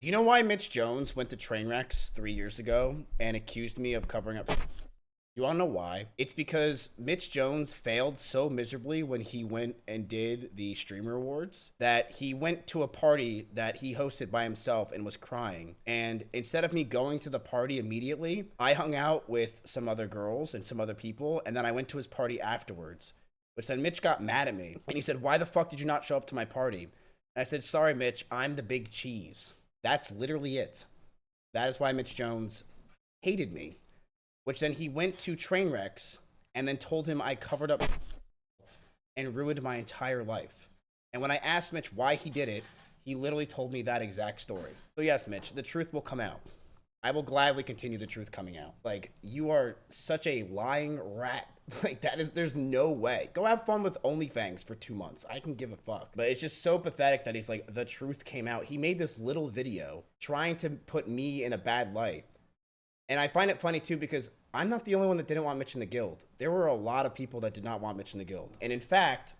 Do you know why Mitch Jones went to Trainwrecks 3 years ago and accused me of covering up? You want to know why? It's because Mitch Jones failed so miserably when he went and did the Streamer Awards that he went to a party that he hosted by himself and was crying. And instead of me going to the party immediately, I hung out with some other girls and some other people, and then I went to his party afterwards. Which then Mitch got mad at me. And he said, "Why the fuck did you not show up to my party?" And I said, "Sorry, Mitch, I'm the big cheese." That's literally it. That is why Mitch Jones hated me. Which then he went to Trainwrecks and then told him I covered up and ruined my entire life. And when I asked Mitch why he did it, he literally told me that exact story. So yes, Mitch, the truth will come out. I will gladly continue the truth coming out. Like, you are such a lying rat. Like, there's no way. Go have fun with OnlyFans for 2 months. I can give a fuck. But it's just so pathetic that he's like, the truth came out. He made this little video trying to put me in a bad light. And I find it funny, too, because I'm not the only one that didn't want Mitch in the guild. There were a lot of people that did not want Mitch in the guild. And in fact,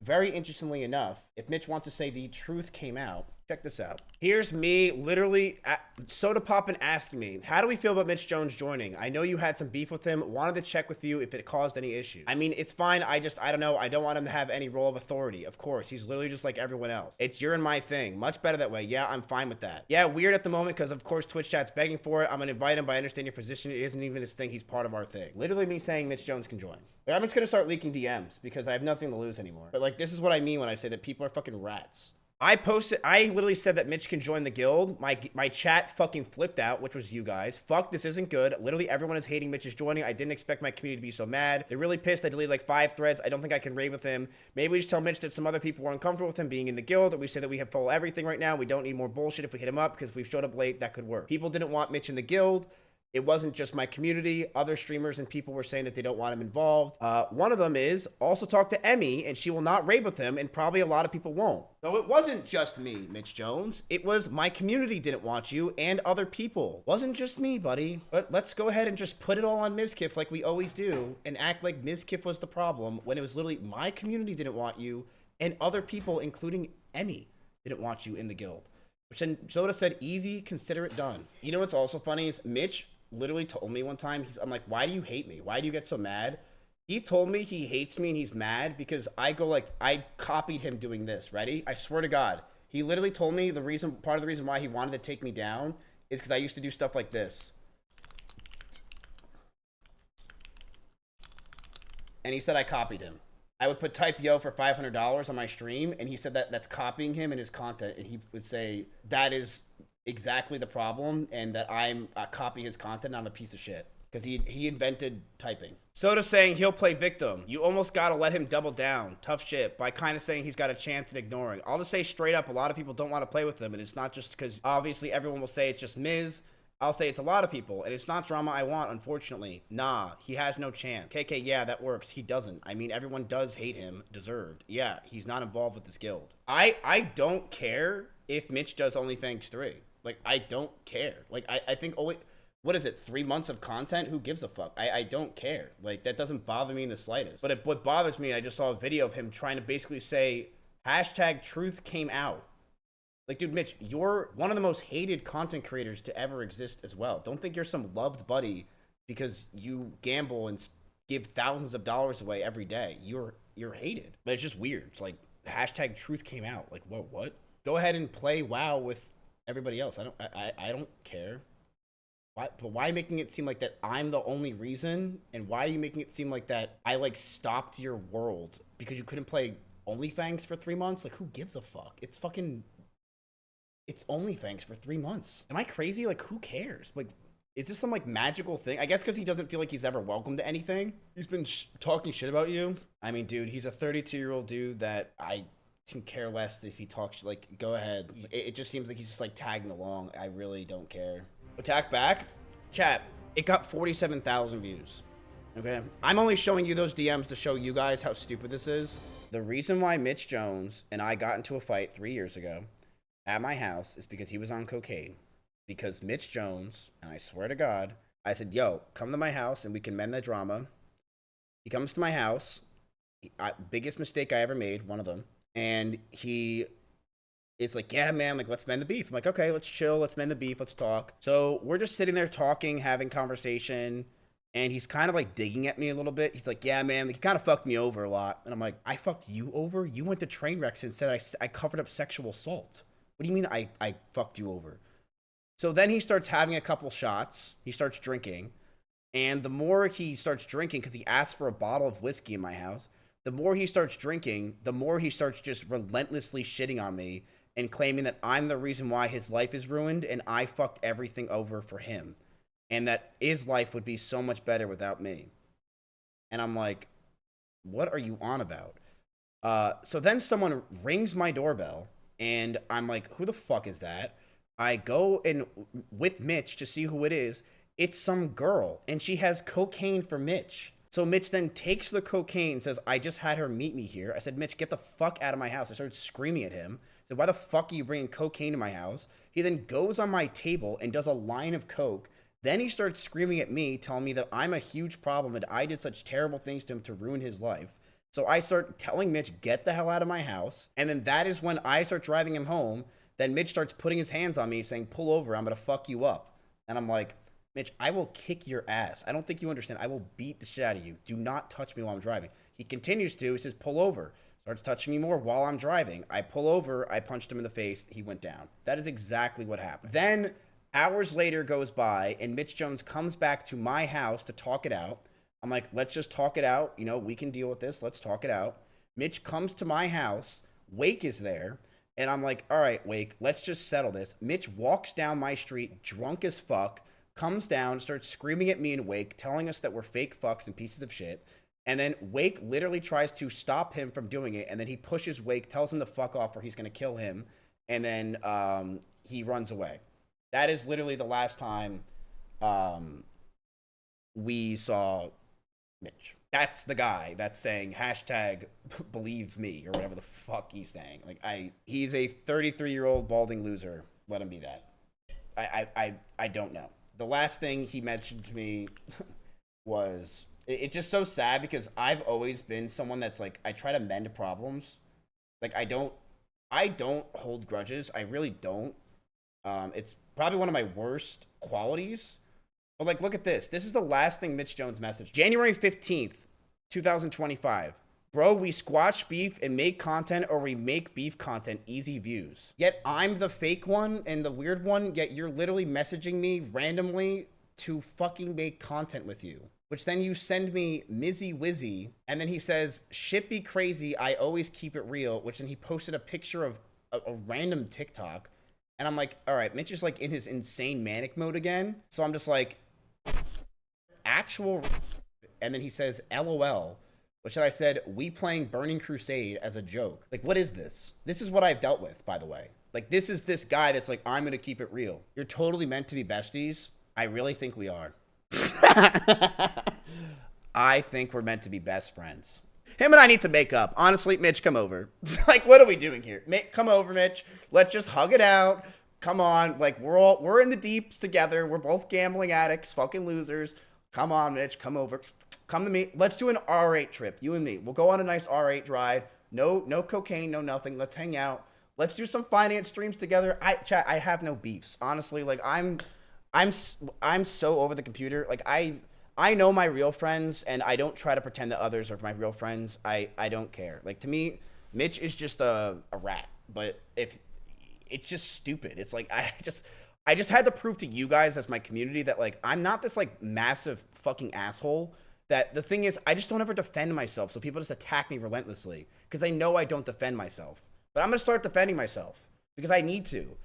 very interestingly enough, if Mitch wants to say the truth came out, check this out. Here's me literally soda popping asking me, how do we feel about Mitch Jones joining? I know you had some beef with him. Wanted to check with you if it caused any issue. I mean, it's fine. I don't know. I don't want him to have any role of authority. Of course, he's literally just like everyone else. It's your and my thing. Much better that way. Yeah, I'm fine with that. Yeah, weird at the moment because of course Twitch chat's begging for it. I'm gonna invite him, but I understand your position. It isn't even his thing. He's part of our thing. Literally me saying Mitch Jones can join. But I'm just gonna start leaking DMs because I have nothing to lose anymore. But like, this is what I mean when I say that people are fucking rats. I literally said that Mitch can join the guild. My chat fucking flipped out, which was you guys. Fuck, this isn't good. Literally everyone is hating Mitch is joining. I didn't expect my community to be so mad. They're really pissed. I deleted like 5 threads. I don't think I can raid with him. Maybe we just tell Mitch that some other people were uncomfortable with him being in the guild, or we say that we have full everything right now. We don't need more bullshit if we hit him up because we've showed up late. That could work. People didn't want Mitch in the guild. It wasn't just my community. Other streamers and people were saying that they don't want him involved. One of them is also talk to Emmy, and she will not raid with him, and probably a lot of people won't. So it wasn't just me, Mitch Jones. It was my community didn't want you, and other people. Wasn't just me, buddy. But let's go ahead and just put it all on Mizkif like we always do, and act like Mizkif was the problem when it was literally my community didn't want you, and other people, including Emmy, didn't want you in the guild. Which then Soda said, easy, consider it done. You know what's also funny is Mitch literally told me one time, I'm like, why do you hate me? Why do you get so mad? He told me he hates me and he's mad because I copied him doing this. Ready? I swear to God. He literally told me part of the reason why he wanted to take me down is because I used to do stuff like this. And he said I copied him. I would put type yo for $500 on my stream, and he said that that's copying him and his content, and he would say that is exactly the problem, and that I'm copy his content. I'm a piece of shit because he invented typing. Soda saying he'll play victim. You almost gotta let him double down. Tough shit. By kind of saying he's got a chance and ignoring. I'll just say straight up, a lot of people don't want to play with him, and it's not just because obviously everyone will say it's just Miz. I'll say it's a lot of people, and it's not drama I want, unfortunately. Nah, he has no chance. KK, yeah, that works. He doesn't. I mean, everyone does hate him. Deserved. Yeah, he's not involved with this guild. I don't care if Mitch does OnlyFans 3. Like, I don't care. Like, I think only, what is it, 3 months of content? Who gives a fuck? I don't care. Like, that doesn't bother me in the slightest. But what bothers me, I just saw a video of him trying to basically say, hashtag truth came out. Like, dude, Mitch, you're one of the most hated content creators to ever exist as well. Don't think you're some loved buddy because you gamble and give thousands of dollars away every day. You're hated. But it's just weird. It's like, hashtag truth came out. Like, what? Go ahead and play WoW with everybody else. I don't care. But why making it seem like that I'm the only reason? And why are you making it seem like that I like stopped your world because you couldn't play OnlyFans for 3 months? Like, who gives a fuck? It's OnlyFans for 3 months. Am I crazy? Like, who cares? Like, is this some like magical thing? I guess because he doesn't feel like he's ever welcome to anything. He's been talking shit about you. I mean, dude, he's a 32-year-old dude that I can care less if he talks. Like, go ahead. It just seems like he's just like tagging along. I really don't care. Attack back. Chat. It got 47,000 views. Okay. I'm only showing you those DMs to show you guys how stupid this is. The reason why Mitch Jones and I got into a fight 3 years ago at my house is because he was on cocaine. Because Mitch Jones, and I swear to God, I said, yo, come to my house and we can mend the drama. He comes to my house. Biggest mistake I ever made, one of them. And he it's like, yeah, man, like, let's mend the beef. I'm like, okay, let's chill. Let's mend the beef. Let's talk. So we're just sitting there talking, having conversation. And he's kind of like digging at me a little bit. He's like, yeah, man, like, he kind of fucked me over a lot. And I'm like, I fucked you over? You went to train wrecks and said I covered up sexual assault. What do you mean I fucked you over? So then he starts having a couple shots. He starts drinking. And the more he starts drinking, because he asked for a bottle of whiskey in my house, the more he starts drinking, the more he starts just relentlessly shitting on me and claiming that I'm the reason why his life is ruined and I fucked everything over for him. And that his life would be so much better without me. And I'm like, what are you on about? So then someone rings my doorbell, and I'm like, who the fuck is that? I go in with Mitch to see who it is. It's some girl, and she has cocaine for Mitch. So Mitch then takes the cocaine and says, I just had her meet me here. I said, Mitch, get the fuck out of my house. I started screaming at him. I said, why the fuck are you bringing cocaine to my house? He then goes on my table and does a line of coke. Then he starts screaming at me, telling me that I'm a huge problem and I did such terrible things to him to ruin his life. So I start telling Mitch, get the hell out of my house. And then that is when I start driving him home. Then Mitch starts putting his hands on me saying, pull over, I'm going to fuck you up. And I'm like, Mitch, I will kick your ass. I don't think you understand. I will beat the shit out of you. Do not touch me while I'm driving. He continues to. He says, pull over. Starts touching me more while I'm driving. I pull over. I punched him in the face. He went down. That is exactly what happened. Then hours later goes by, and Mitch Jones comes back to my house to talk it out. I'm like, let's just talk it out. You know, we can deal with this. Let's talk it out. Mitch comes to my house. Wake is there. And I'm like, all right, Wake, let's just settle this. Mitch walks down my street drunk as fuck, comes down, starts screaming at me and Wake, telling us that we're fake fucks and pieces of shit. And then Wake literally tries to stop him from doing it. And then he pushes Wake, tells him to fuck off or he's going to kill him. And then he runs away. That is literally the last time we saw Mitch. That's the guy that's saying hashtag believe me or whatever the fuck he's saying. Like he's a 33-year-old balding loser. Let him be that. I don't know. The last thing he mentioned to me was it's just so sad because I've always been someone that's like I try to mend problems. Like I don't hold grudges. I really don't. It's probably one of my worst qualities. But like, look at this. This is the last thing Mitch Jones messaged. January 15th, 2025. Bro, we squash beef and make content, or we make beef content, easy views. Yet I'm the fake one and the weird one, yet you're literally messaging me randomly to fucking make content with you. Which then you send me Mizzy Wizzy, and then he says, shit be crazy, I always keep it real, which then he posted a picture of a random TikTok. And I'm like, all right, Mitch is like in his insane manic mode again. So I'm just like, actual, and then he says LOL, which I said, we playing Burning Crusade as a joke. Like, what is this? This is what I've dealt with, by the way. Like, this is this guy that's like, I'm gonna keep it real. You're totally meant to be besties. I really think we are. I think we're meant to be best friends. Him and I need to make up. Honestly, Mitch, come over. Like, what are we doing here? Come over, Mitch. Let's just hug it out. Come on. Like, we're in the deeps together. We're both gambling addicts, fucking losers. Come on, Mitch. Come over. Come to me. Let's do an R8 trip, you and me. We'll go on a nice R8 ride. No cocaine, no nothing. Let's hang out. Let's do some finance streams together. I have no beefs. Honestly, like, I'm so over the computer. Like, I know my real friends, and I don't try to pretend that others are my real friends. I don't care. Like, to me, Mitch is just a rat. But if it's just stupid. It's like I just had to prove to you guys as my community that like I'm not this like massive fucking asshole. That the thing is, I just don't ever defend myself, so people just attack me relentlessly because they know I don't defend myself. But I'm gonna start defending myself because I need to.